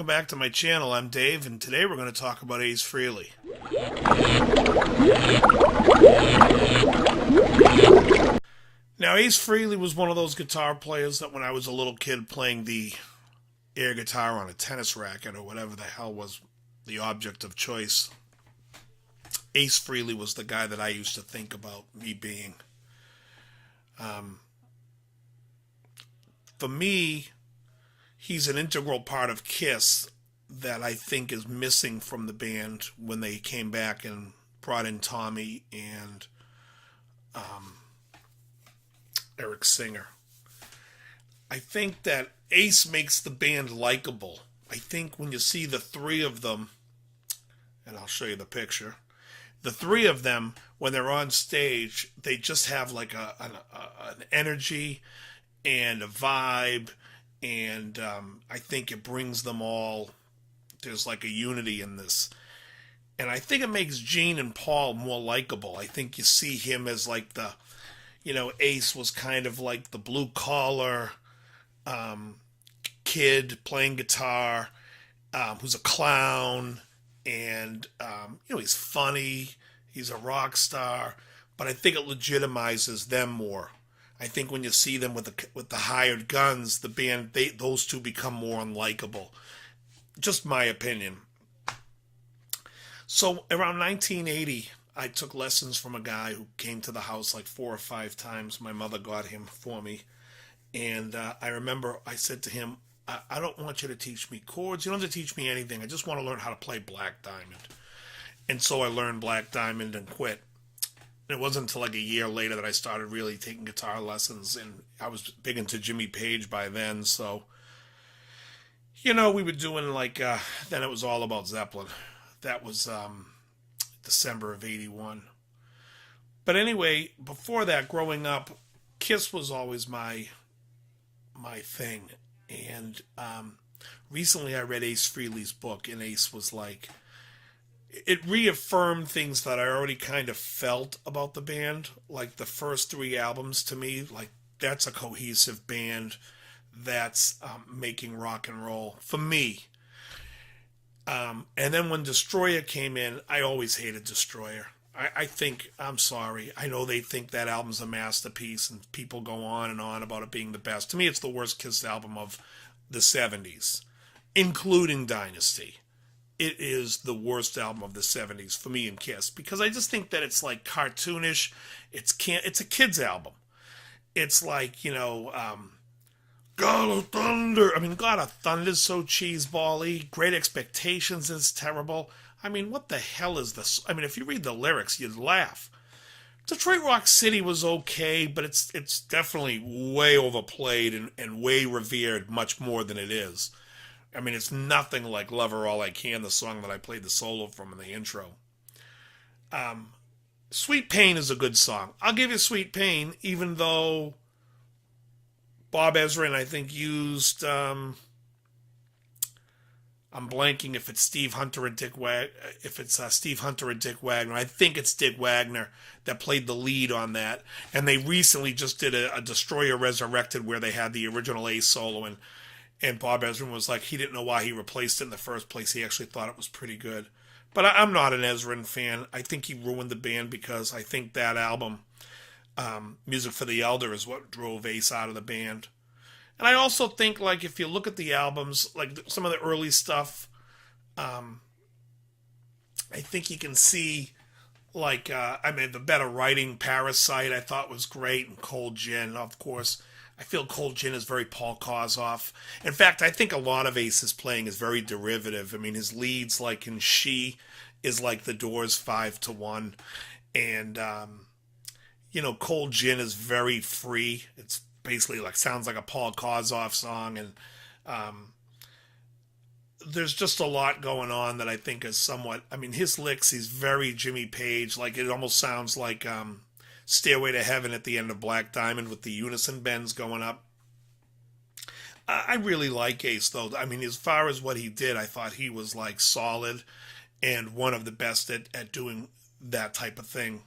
welcome back to my channel. I'm Dave, and today we're going to talk about Ace Frehley. Now, Ace Frehley was one of those guitar players that when I was a little kid playing the air guitar on a tennis racket or whatever the hell was the object of choice, Ace Frehley was the guy that I used to think about me being. For me, he's an integral part of Kiss that I think is missing from the band when they came back and brought in Tommy and Eric Singer. I think that Ace makes the band likable. I think when you see the three of them, and I'll show you the picture, the three of them, when they're on stage, they just have like an energy and a vibe, and I think it brings them all, there's like a unity in this. And I think it makes Gene and Paul more likable. I think you see him as like the, Ace was kind of like the blue-collar kid playing guitar, who's a clown, and, he's funny, he's a rock star, but I think it legitimizes them more. I think when you see them with the hired guns, the band, those two become more unlikable. Just my opinion. So around 1980, I took lessons from a guy who came to the house like 4 or 5 times. My mother got him for me. And I remember I said to him, I don't want you to teach me chords. You don't have to teach me anything. I just want to learn how to play Black Diamond. And so I learned Black Diamond and quit. It wasn't until like a year later that I started really taking guitar lessons, and I was big into Jimmy Page by then, so, we were doing like, then it was all about Zeppelin. That was December of 81. But anyway, before that, growing up, Kiss was always my thing, and recently I read Ace Frehley's book, and Ace was like, it reaffirmed things that I already kind of felt about the band. Like the first 3 albums to me, like that's a cohesive band that's making rock and roll for me. And then when Destroyer came in, I always hated Destroyer. I think, I'm sorry, I know they think that album's a masterpiece and people go on and on about it being the best. To me, it's the worst Kiss album of the 70s, including Dynasty. It is the worst album of the 70s for me and Kiss, because I just think that it's like cartoonish. It's a kid's album. It's like, God of Thunder. I mean, God of Thunder's so cheeseball-y. Great Expectations is terrible. I mean, what the hell is this? I mean, if you read the lyrics, you'd laugh. Detroit Rock City was okay, but it's definitely way overplayed and way revered, much more than it is. I mean, it's nothing like Love Her All I Can, the song that I played the solo from in the intro. Sweet Pain is a good song. I'll give you Sweet Pain, even though Bob Ezrin, I think, used, I'm blanking if it's Steve Hunter or Dick Wagner. If it's Steve Hunter or Dick Wagner. I think it's Dick Wagner that played the lead on that. And they recently just did a Destroyer Resurrected where they had the original Ace solo, and Bob Ezrin was like, he didn't know why he replaced it in the first place. He actually thought it was pretty good. But I'm not an Ezrin fan. I think he ruined the band because I think that album, Music for the Elder, is what drove Ace out of the band. And I also think, like, if you look at the albums, like some of the early stuff, I think you can see, like, the better writing, Parasite, I thought was great, and Cold Gin, of course. I feel Cold Gin is very Paul Kossoff. In fact, I think a lot of Ace's playing is very derivative. I mean, his leads, like in She, is like the Doors' 5-1. And, Cold Gin is very free. It's basically like, sounds like a Paul Kossoff song. And there's just a lot going on that I think is somewhat, I mean, his licks, he's very Jimmy Page. Like, it almost sounds like Stairway to Heaven at the end of Black Diamond with the unison bends going up. I really like Ace, though. I mean, as far as what he did, I thought he was, like, solid and one of the best at doing that type of thing.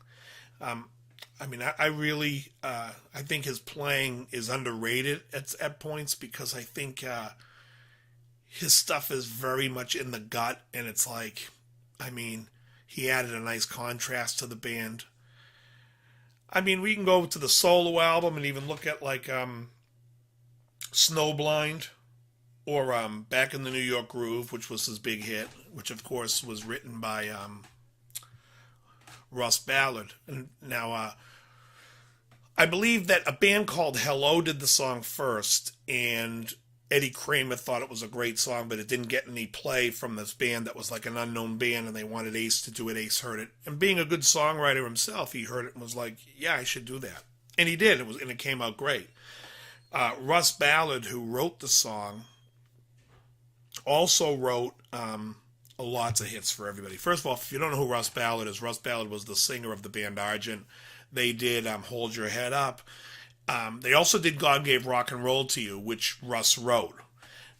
I really, I think his playing is underrated at points, because I think his stuff is very much in the gut, and it's like, I mean, he added a nice contrast to the band. I mean, we can go to the solo album and even look at like Snowblind or Back in the New York Groove, which was his big hit, which of course was written by Russ Ballard. And now, I believe that a band called Hello did the song first, and Eddie Kramer thought it was a great song, but it didn't get any play from this band that was like an unknown band, and they wanted Ace to do it. Ace heard it, and being a good songwriter himself, he heard it and was like, "Yeah, I should do that," and he did. And it came out great. Russ Ballard, who wrote the song, also wrote lots of hits for everybody. First of all, if you don't know who Russ Ballard is, Russ Ballard was the singer of the band Argent. They did Hold Your Head Up. They also did God Gave Rock and Roll to You, which Russ wrote.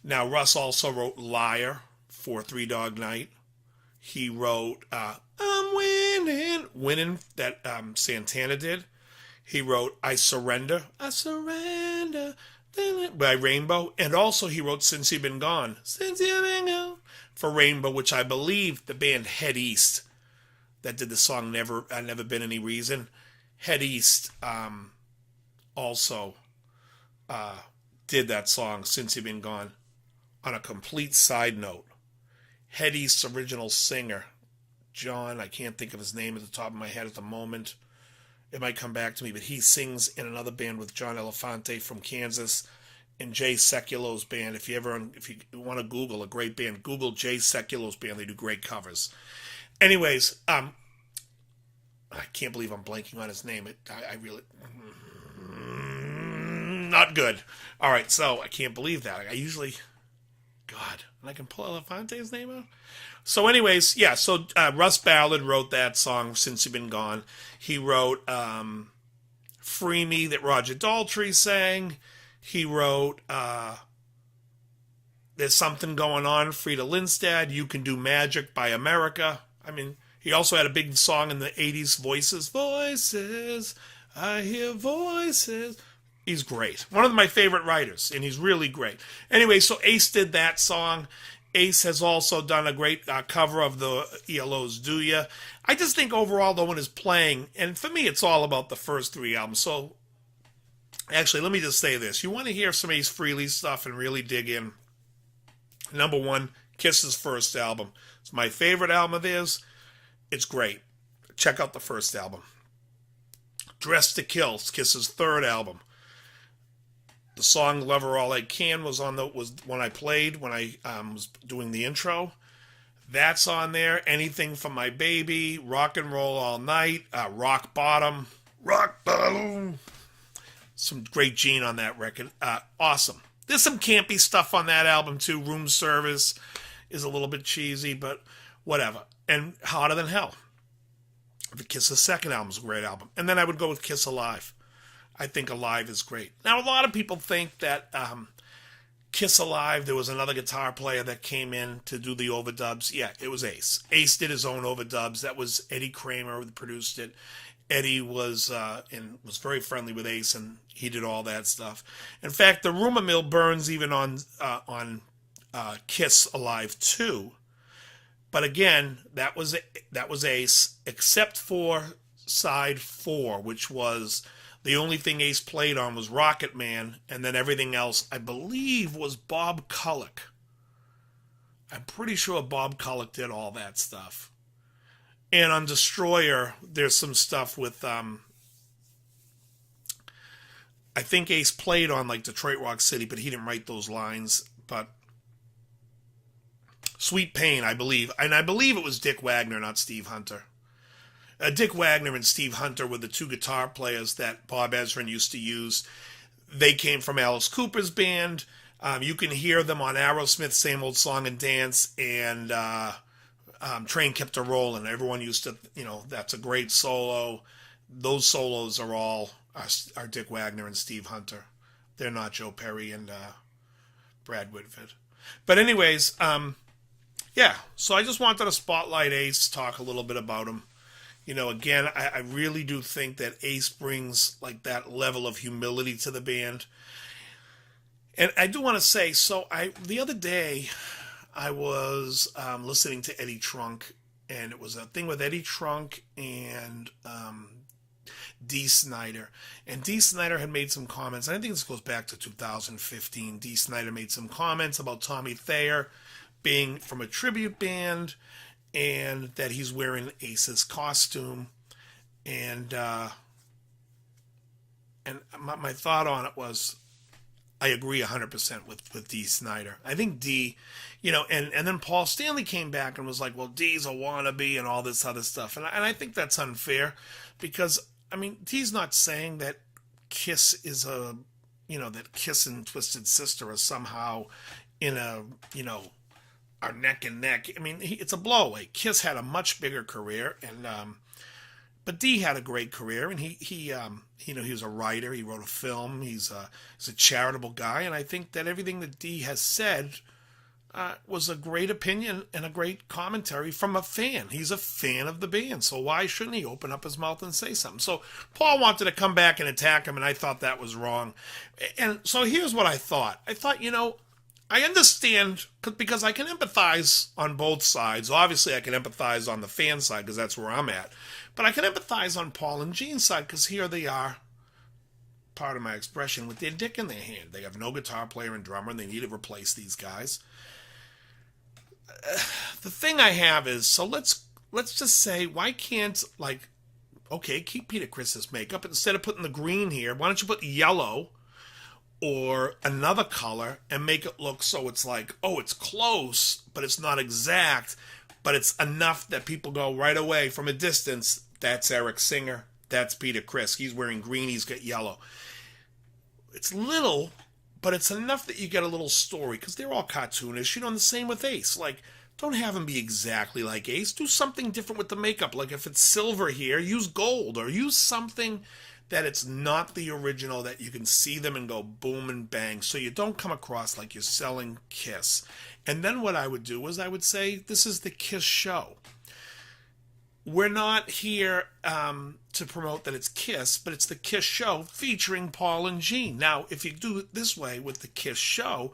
Now, Russ also wrote Liar for Three Dog Night. He wrote I'm Winning, that Santana did. He wrote I Surrender by Rainbow. And also he wrote Since You've Been Gone for Rainbow, which I believe the band Head East that did the song Never Been Any Reason. Head East also did that song, Since You've Been Gone. On a complete side note, Head East's original singer, John, I can't think of his name at the top of my head at the moment. It might come back to me, but he sings in another band with John Elefante from Kansas and Jay Sekulo's band. If you want to Google a great band, Google Jay Sekulo's band. They do great covers. Anyways, I can't believe I'm blanking on his name. I really... not good. All right, so I can't believe that. I usually... God, and I can pull Elefante's name out? So anyways, yeah, so Russ Ballard wrote that song, Since You've Been Gone. He wrote Free Me that Roger Daltrey sang. He wrote There's Something Going On, Frida Lindstad, You Can Do Magic by America. I mean, he also had a big song in the 80s, Voices, I Hear Voices. He's great. One of my favorite writers, and he's really great. Anyway, so Ace did that song. Ace has also done a great cover of the ELO's Do Ya. I just think overall, though, when he's playing, and for me, it's all about the first three albums. So, actually, let me just say this. You want to hear some Ace Frehley stuff and really dig in. Number one, Kiss's first album. It's my favorite album of theirs. It's great. Check out the first album. Dress to Kill, Kiss's third album. The song "Lover All I Can" was one I played when I was doing the intro. That's on there. Anything from My Baby, Rock and Roll All Night, Rock Bottom. Some great Gene on that record. Awesome. There's some campy stuff on that album too. Room Service is a little bit cheesy, but whatever. And Hotter Than Hell. The Kiss's second album is a great album. And then I would go with Kiss Alive. I think Alive is great. Now, a lot of people think that Kiss Alive, there was another guitar player that came in to do the overdubs. Yeah, it was Ace. Ace did his own overdubs. That was Eddie Kramer who produced it. Eddie was very friendly with Ace, and he did all that stuff. In fact, the rumor mill burns even on Kiss Alive 2. But again, that was Ace, except for side 4, which was... the only thing Ace played on was Rocket Man, and then everything else, I believe, was Bob Kulick. I'm pretty sure Bob Kulick did all that stuff. And on Destroyer, there's some stuff with, I think Ace played on, like, Detroit Rock City, but he didn't write those lines. But Sweet Pain, I believe. And I believe it was Dick Wagner, not Steve Hunter. Dick Wagner and Steve Hunter were the two guitar players that Bob Ezrin used to use. They came from Alice Cooper's band. You can hear them on Aerosmith's Same Old Song and Dance, and Train Kept a Rollin'. Everyone used to, that's a great solo. Those solos are all are Dick Wagner and Steve Hunter. They're not Joe Perry and Brad Whitford. But anyways, yeah. So I just wanted to spotlight Ace, talk a little bit about him. Again, I really do think that Ace brings like that level of humility to the band. And I do want to say, so the other day I was listening to Eddie Trunk, and it was a thing with Eddie Trunk and D. Snyder. And D. Snyder had made some comments, and I think this goes back to 2015. D. Snyder made some comments about Tommy Thayer being from a tribute band, and that he's wearing Ace's costume. And my thought on it was, I agree 100% with D. Snyder. I think D, and then Paul Stanley came back and was like, well, D's a wannabe and all this other stuff. And I think that's unfair because, I mean, D's not saying that Kiss is that Kiss and Twisted Sister are somehow in are neck and neck. I mean, it's a blowaway. Kiss had a much bigger career, and but D had a great career, and he was a writer. He wrote a film. He's a charitable guy, and I think that everything that D has said was a great opinion and a great commentary from a fan. He's a fan of the band, so why shouldn't he open up his mouth and say something? So Paul wanted to come back and attack him, and I thought that was wrong. And so here's what I thought. I thought, I understand because I can empathize on both sides. Obviously, I can empathize on the fan side because that's where I'm at. But I can empathize on Paul and Gene's side because here they are, part of my expression, with their dick in their hand. They have no guitar player and drummer, and they need to replace these guys. The thing I have is, so let's just say, why can't, keep Peter Criss's makeup. Instead of putting the green here, why don't you put yellow or another color and make it look so it's like, oh, it's close, but it's not exact, but it's enough that people go right away from a distance, that's Eric Singer, that's Peter Criss. He's wearing green, he's got yellow. It's little, but it's enough that you get a little story, because they're all cartoonish, and the same with Ace. Don't have him be exactly like Ace. Do something different with the makeup. Like if it's silver here, use gold, or use something that it's not the original, that you can see them and go boom and bang, so you don't come across like you're selling Kiss. And then what I would do is I would say, this is the Kiss show. We're not here to promote that it's Kiss, but it's the Kiss show featuring Paul and Gene. Now, if you do it this way with the Kiss show,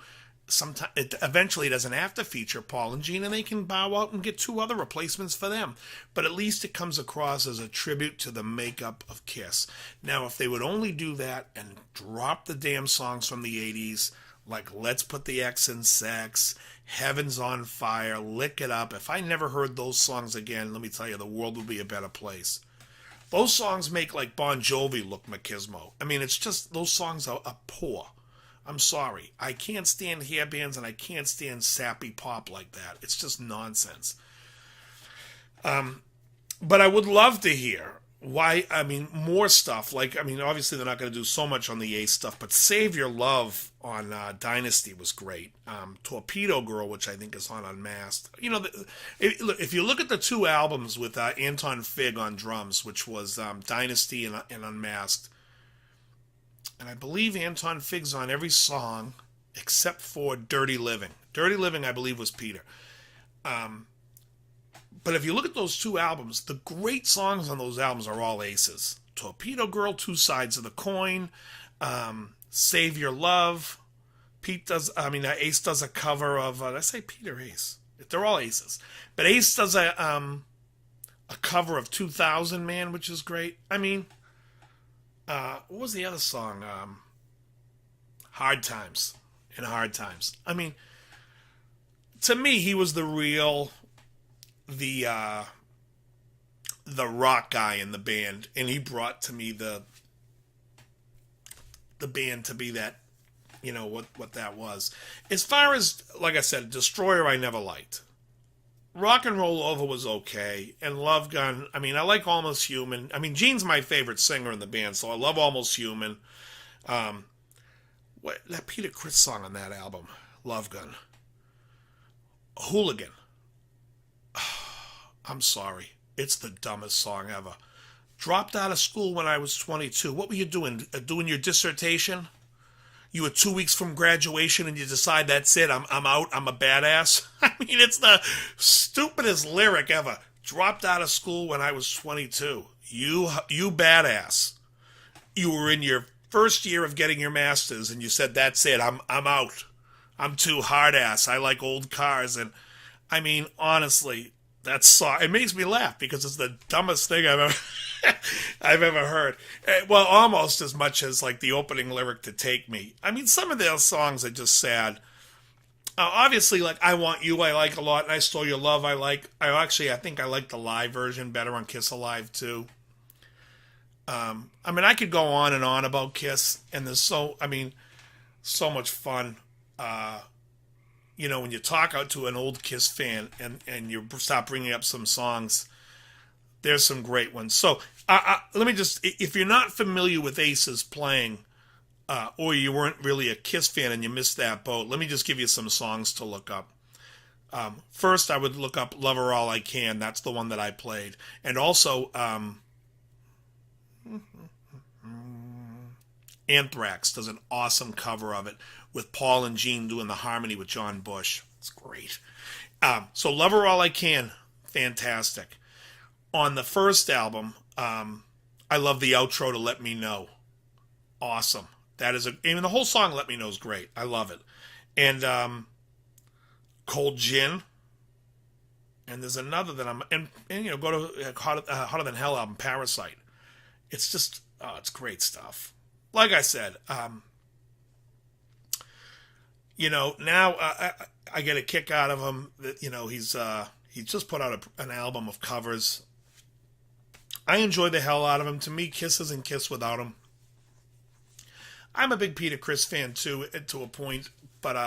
eventually it doesn't have to feature Paul and Gene, and they can bow out and get two other replacements for them. But at least it comes across as a tribute to the makeup of Kiss. Now, if they would only do that and drop the damn songs from the 80s, like Let's Put the X in Sex, Heaven's on Fire, Lick It Up. If I never heard those songs again, let me tell you, the world would be a better place. Those songs make like Bon Jovi look machismo. I mean, it's just, those songs are poor. I'm sorry. I can't stand hair bands, and I can't stand sappy pop like that. It's just nonsense. But I would love to hear more stuff. Obviously they're not going to do so much on the Ace stuff, but Save Your Love on Dynasty was great. Torpedo Girl, which I think is on Unmasked. If you look at the two albums with Anton Fig on drums, which was Dynasty and Unmasked, and I believe Anton Fig's on every song except for Dirty Living. Dirty Living, I believe, was Peter. But if you look at those two albums, the great songs on those albums are all Aces. Torpedo Girl, Two Sides of the Coin, Save Your Love. Ace does a cover of, did I say Peter Ace? They're all Aces. But Ace does a cover of 2000 Man, which is great. What was the other song? Hard Times. In Hard Times. To me, he was the real, the rock guy in the band, and he brought to me the band to be that, what that was. As far as, like I said, Destroyer I never liked. Rock and Roll Over was okay, and Love Gun, I like Almost Human. Gene's my favorite singer in the band, so I love Almost Human. That Peter Criss song on that album, Love Gun. Hooligan. I'm sorry. It's the dumbest song ever. Dropped out of school when I was 22. What were you doing? Doing your dissertation? You were 2 weeks from graduation and you decide that's it. I'm out. I'm a badass. It's the stupidest lyric ever. Dropped out of school when I was 22. You badass. You were in your first year of getting your master's and you said, that's it, I'm out. I'm too hard ass. I like old cars. And I mean, honestly, that song, it makes me laugh because it's the dumbest thing I've ever I've ever heard. Well, almost as much as like the opening lyric to Take Me. I mean, some of their songs are just sad. Obviously, like I Want You, I like a lot, and I Stole Your Love, I like. I think I like the live version better on Kiss Alive too. I mean, I could go on and on about Kiss, and there's so much fun. When you talk out to an old Kiss fan and you start bringing up some songs, there's some great ones. So let me just, if you're not familiar with Ace's playing, or you weren't really a Kiss fan and you missed that boat, let me just give you some songs to look up. First, I would look up Love Her All I Can. That's the one that I played. And also, Anthrax does an awesome cover of it with Paul and Gene doing the harmony with John Bush. It's great. So Love Her All I Can, fantastic. On the first album, I love the outro to Let Me Know. Awesome. I mean, the whole song Let Me Know is great. I love it. And Cold Gin. And there's another that go to Hotter Than Hell album, Parasite. It's just, it's great stuff. Like I said, now I get a kick out of him that, he's just put out an album of covers. I enjoy the hell out of him. To me, Kiss isn't Kiss without him. I'm a big Peter Criss fan too, to a point, but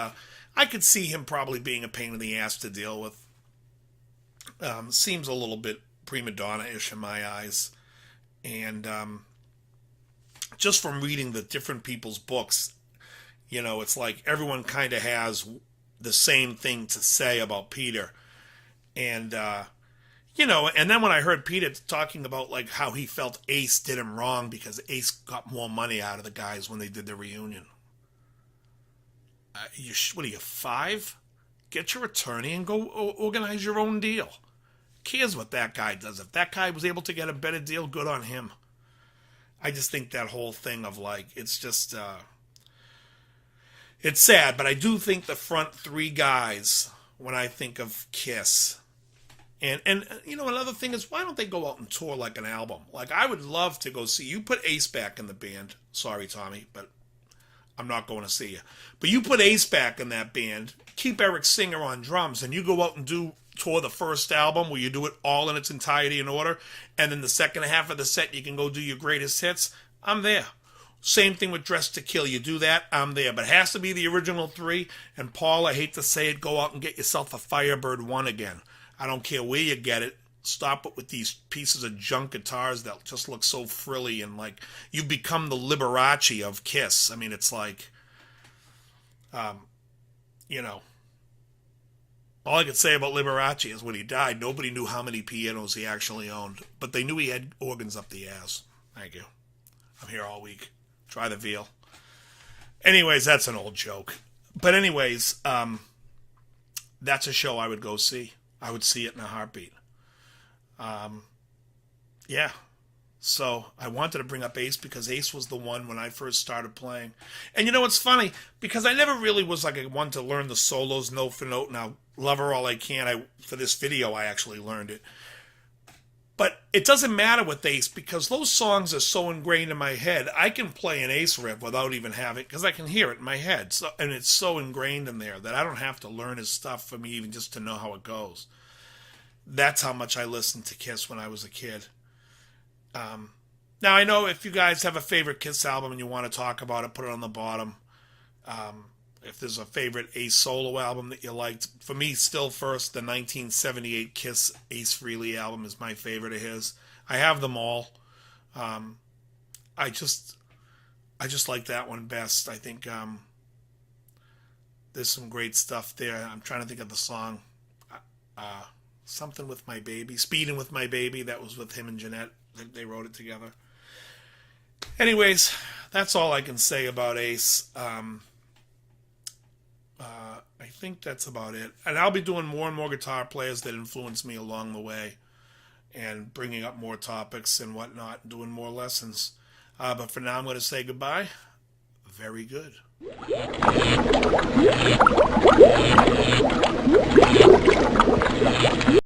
I could see him probably being a pain in the ass to deal with. Seems a little bit prima donna-ish in my eyes. And just from reading the different people's books, it's like everyone kind of has the same thing to say about Peter. And, and then when I heard Peter talking about like how he felt Ace did him wrong because Ace got more money out of the guys when they did the reunion. What are you, 5? Get your attorney and go organize your own deal. Cares what that guy does. If that guy was able to get a better deal, good on him. I just think that whole thing of like, it's just, it's sad, but I do think the front 3 guys, when I think of Kiss, and another thing is, why don't they go out and tour like an album? Like, I would love to go see, you put Ace back in the band. Sorry, Tommy, but I'm not going to see you. But you put Ace back in that band, keep Eric Singer on drums, and you go out and tour the first album where you do it all in its entirety in order, and then the second half of the set you can go do your greatest hits. I'm there. Same thing with Dress to Kill. You do that, I'm there. But it has to be the original 3. And Paul, I hate to say it, go out and get yourself a Firebird 1 again. I don't care where you get it. Stop it with these pieces of junk guitars that just look so frilly and like you've become the Liberace of Kiss. I mean, it's like, all I could say about Liberace is when he died, nobody knew how many pianos he actually owned, but they knew he had organs up the ass. Thank you. I'm here all week. Try the veal. Anyways, that's an old joke. But anyways, that's a show I would go see. I would see it in a heartbeat. Yeah. So I wanted to bring up Ace because Ace was the one when I first started playing. And it's funny because I never really was like a one to learn the solos note for note. Now, Love Her All I Can, for this video, I actually learned it. But it doesn't matter with Ace because those songs are so ingrained in my head. I can play an Ace riff without even having, because I can hear it in my head. So, and it's so ingrained in there that I don't have to learn his stuff for me even just to know how it goes. That's how much I listened to Kiss when I was a kid. Now, I know if you guys have a favorite Kiss album and you want to talk about it, put it on the bottom. If there's a favorite Ace solo album that you liked, for me, still first, the 1978 Kiss Ace Frehley album is my favorite of his. I have them all. I just like that one best. I think there's some great stuff there. I'm trying to think of the song. Something with My Baby. Speeding with My Baby. That was with him and Jeanette. They wrote it together. Anyways, that's all I can say about Ace. I think that's about it. And I'll be doing more and more guitar players that influence me along the way and bringing up more topics and whatnot and doing more lessons. But for now, I'm going to say goodbye. Very good.